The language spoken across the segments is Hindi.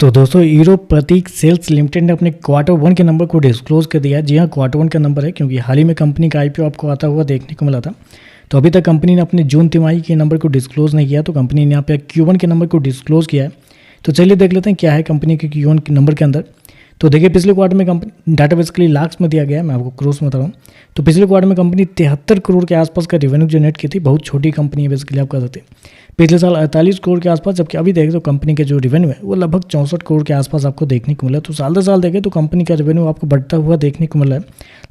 तो दोस्तों हीरो प्रतीक सेल्स लिमिटेड ने अपने क्वार्टर वन के नंबर को डिस्क्लोज कर दिया है। जी हाँ, क्वार्टर वन का नंबर है क्योंकि हाल ही में कंपनी का आईपीओ आपको आता हुआ देखने को मिला था। तो अभी तक कंपनी ने अपने जून तिमाही के नंबर को डिस्क्लोज नहीं किया, तो कंपनी ने यहाँ पे Q1 के नंबर को डिस्क्लोज किया है। तो चलिए देख लेते हैं क्या है कंपनी के Q1 के नंबर के अंदर। तो देखिए पिछले क्वार्टर में कंपनी डाटा बेसिकली लाख्स में दिया गया है, मैं आपको क्रोस में बता रहा हूँ। तो पिछले क्वार्टर में कंपनी 73 करोड़ के आसपास का रेवेन्यू जनरेट की थी। बहुत छोटी कंपनी है बेसिकली, आप कह सकते हैं। पिछले साल 48 करोड़ के आसपास, जबकि अभी देखें तो कंपनी के जो रेवेन्यू है वो लगभग 64 करोड़ के आसपास आपको देखने को मिला है। तो साल दर साल देखें तो कंपनी का रेवेन्यू आपको बढ़ता हुआ देखने को मिला है।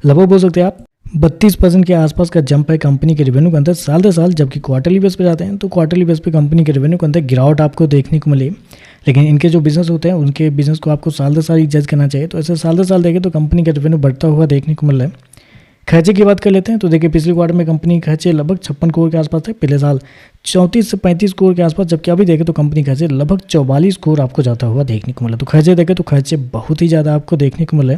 लगभग बोल सकते हैं आप 32% के आसपास का जंप है कंपनी के रेवेन्यू के अंदर साल दर साल। जबकि क्वार्टरली बेस पे जाते हैं तो क्वार्टरली बेस पे कंपनी के रेवेन्यू के अंदर गिरावट आपको देखने को मिली। लेकिन इनके जो बिजनेस होते हैं उनके बिजनेस को आपको साल दर साल ही जज करना चाहिए। तो ऐसे साल दर साल देखें तो कंपनी का रेवेन्यू बढ़ता हुआ देखने को मिल रहा है। खर्चे की बात कर लेते हैं तो देखिए पिछले क्वार्टर में कंपनी खर्चे लगभग 56 करोड़ के आसपास थे, पिछले साल 34 से 35 करोड़ के आसपास। जबकि अभी देखें तो कंपनी खर्चे लगभग 44 करोड़ आपको जाता हुआ देखने को मिला। तो खर्चे देखें तो खर्चे बहुत ही ज़्यादा आपको देखने को मिले,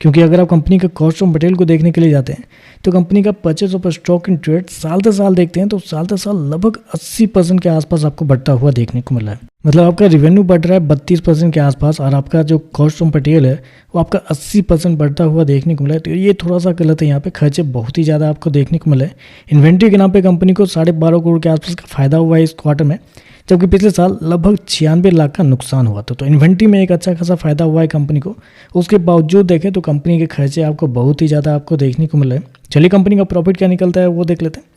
क्योंकि अगर आप कंपनी का कॉस्ट ऑफ मटेरियल को देखने के लिए जाते हैं तो कंपनी का purchase of stock in trade साल दर साल देखते हैं तो साल दर साल लगभग 80% के आसपास आपको बढ़ता हुआ देखने को मिला है। मतलब आपका रेवेन्यू बढ़ रहा है 32% के आसपास और आपका जो कॉस्ट ऑफ मटेरियल है वो आपका 80% बढ़ता हुआ देखने को मिला है। तो ये थोड़ा सा गलत है, यहाँ पे खर्चे बहुत ही ज़्यादा आपको देखने को मिला है। इन्वेंट्री के नाम पे कंपनी को 12.5 करोड़ के आसपास का फायदा हुआ है इस क्वार्टर में, जबकि पिछले साल लगभग 96 लाख का नुकसान हुआ था। तो इन्वेंट्री में एक अच्छा खासा फायदा हुआ है कंपनी को। उसके बावजूद देखें तो कंपनी के खर्चे आपको बहुत ही ज़्यादा आपको देखने को मिले। चलिए कंपनी का प्रॉफिट क्या निकलता है वो देख लेते हैं।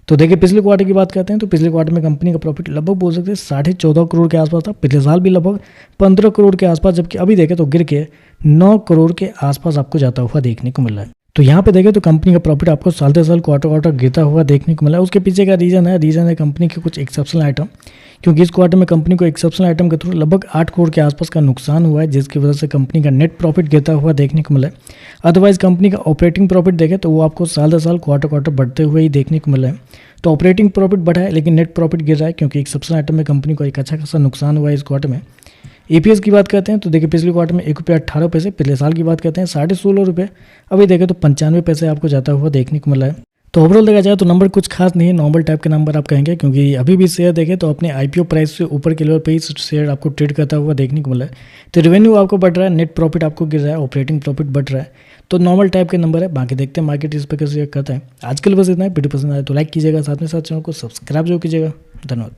तो देखिए पिछले क्वार्टर की बात करते हैं तो पिछले क्वार्टर में कंपनी का प्रॉफिट लगभग बोल सकते हैं 14.5 करोड़ के आसपास था। पिछले साल भी लगभग 15 करोड़ के आसपास, जबकि अभी देखें तो गिर के 9 करोड़ के आसपास आपको जाता हुआ देखने को मिल रहा है। तो यहाँ पे देखें तो कंपनी का प्रॉफिट आपको साल दर साल क्वार्टर गिरता हुआ देखने को मिला है। उसके पीछे का रीज़न है कंपनी के कुछ एक्सेप्शनल आइटम, क्योंकि इस क्वार्टर में कंपनी को एक्सेप्शनल आइटम के थ्रू लगभग 8 करोड़ के आसपास का नुकसान हुआ है, जिसकी वजह से कंपनी का नेट प्रॉफिट गिरता हुआ देखने को मिला है। अदरवाइज कंपनी का ऑपरेटिंग प्रॉफिट देखें तो वो आपको साल दर साल क्वार्टर बढ़ते हुए ही देखने को मिला है। तो ऑपरेटिंग प्रॉफिट बढ़ा है लेकिन नेट प्रॉफिट गिर रहा है, क्योंकि एक्सेप्शनल आइटम में कंपनी को एक अच्छा खासा नुकसान हुआ है इस क्वार्टर में। EPS की बात करते हैं तो देखिए पिछले क्वार्टर में ₹1.18, पिछले साल की बात करते हैं ₹16.5, अभी देखें तो 95 पैसे आपको जाता हुआ देखने को मिला है। तो ओवरऑल देखा जाए तो नंबर कुछ खास नहीं है, नॉर्मल टाइप के नंबर आप कहेंगे, क्योंकि अभी भी शेयर देखें तो अपने IPO प्राइस से ऊपर के लेवल पे ही शेयर आपको ट्रेड करता हुआ देखने को मिला है। तो रेवेन्यू आपको बढ़ रहा है, नेट प्रॉफिट आपको गिर रहा है, ऑपरेटिंग प्रॉफिट बढ़ रहा है। तो नॉर्मल टाइप के नंबर है। बाकी देखते हैं मार्केट इस पर कैसे रिएक्ट करता है। आज के लिए बस इतना है। वीडियो पसंद आए तो लाइक कीजिएगा, साथ में साथ चैनल को सब्सक्राइब जरूर कीजिएगा। धन्यवाद।